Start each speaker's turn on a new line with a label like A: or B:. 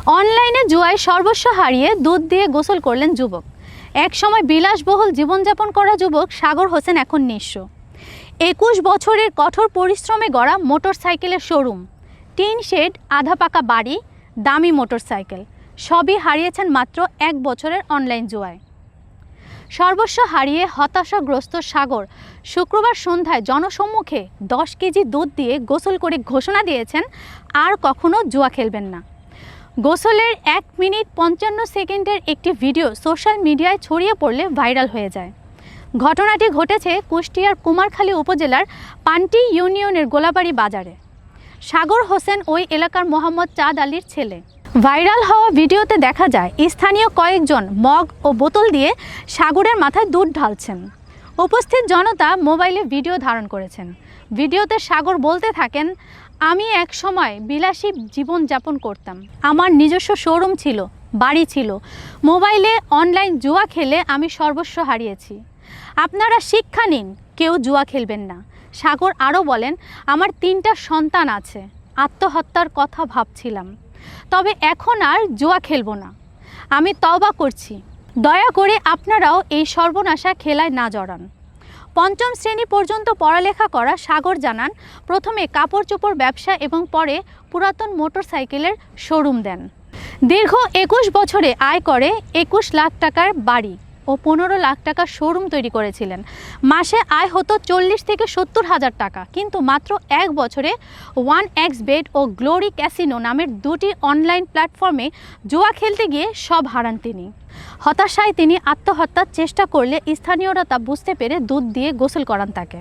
A: অনলাইনে জুয়ায় সর্বস্ব হারিয়ে দুধ দিয়ে গোসল করলেন যুবক। একসময় বিলাসবহুল জীবনযাপন করা যুবক সাগর হোসেন এখন নিঃস্ব। 21 বছরের কঠোর পরিশ্রমে গড়া মোটরসাইকেলের শোরুম, টিন শেড, আধা পাকা বাড়ি, দামি মোটরসাইকেল সবই হারিয়েছেন মাত্র 1 বছরের অনলাইন জুয়ায়। সর্বস্ব হারিয়ে হতাশাগ্রস্ত সাগর শুক্রবার সন্ধ্যায় জনসম্মুখে 10 কেজি দুধ দিয়ে গোসল করে ঘোষণা দিয়েছেন আর কখনো জুয়া খেলবেন না। গোসলের 1 মিনিট 55 সেকেন্ডের একটি ভিডিও সোশ্যাল মিডিয়ায় ছড়িয়ে পড়লে ভাইরাল হয়ে যায়। ঘটনাটি ঘটেছে কুষ্টিয়ার কুমারখালী উপজেলার পান্টি ইউনিয়নের গোলাবাড়ি বাজারে। সাগর হোসেন ওই এলাকার মোহাম্মদ চাঁদ আলীর ছেলে। ভাইরাল হওয়া ভিডিওতে দেখা যায় স্থানীয় কয়েকজন মগ ও বোতল দিয়ে সাগরের মাথায় দুধ ঢালছেন। উপস্থিত জনতা মোবাইলে ভিডিও ধারণ করেছেন। ভিডিওতে সাগর বলতে থাকেন, আমি এক সময় বিলাসী জীবন যাপন করতাম। আমার নিজস্ব শোরুম ছিল, বাড়ি ছিল। মোবাইলে অনলাইন জুয়া খেলে আমি সর্বস্ব হারিয়েছি। আপনারা শিক্ষা নিন, কেউ জুয়া খেলবেন না। সাগর আরও বলেন, আমার 3টা সন্তান আছে। আত্মহত্যার কথা ভাবছিলাম, তবে এখন আর জুয়া খেলবো না। আমি তওবা করছি। দয়া করে আপনারাও এই সর্বনাশা খেলায় না জড়ান। 5ম শ্রেণী পর্যন্ত পড়ালেখা করা সাগর জানান, প্রথমে কাপড় চোপড় ব্যবসা এবং পরে পুরাতন মোটরসাইকেলের শোরুম দেন। দীর্ঘ 21 বছরে আয় করে 21 লাখ টাকার বাড়ি ও 15 লাখ টাকার শোরুম তৈরি করেছিলেন। মাসে আয় হতো 40 থেকে 70 হাজার টাকা, কিন্তু মাত্র 1 বছরে 1xBet ও গ্লোরি ক্যাসিনো নামের 2টি অনলাইন প্ল্যাটফর্মে জুয়া খেলতে গিয়ে সব হারান তিনি। হতাশায় তিনি আত্মহত্যার চেষ্টা করলে স্থানীয়রা তা বুঝতে পেরে দুধ দিয়ে গোসল করান তাকে।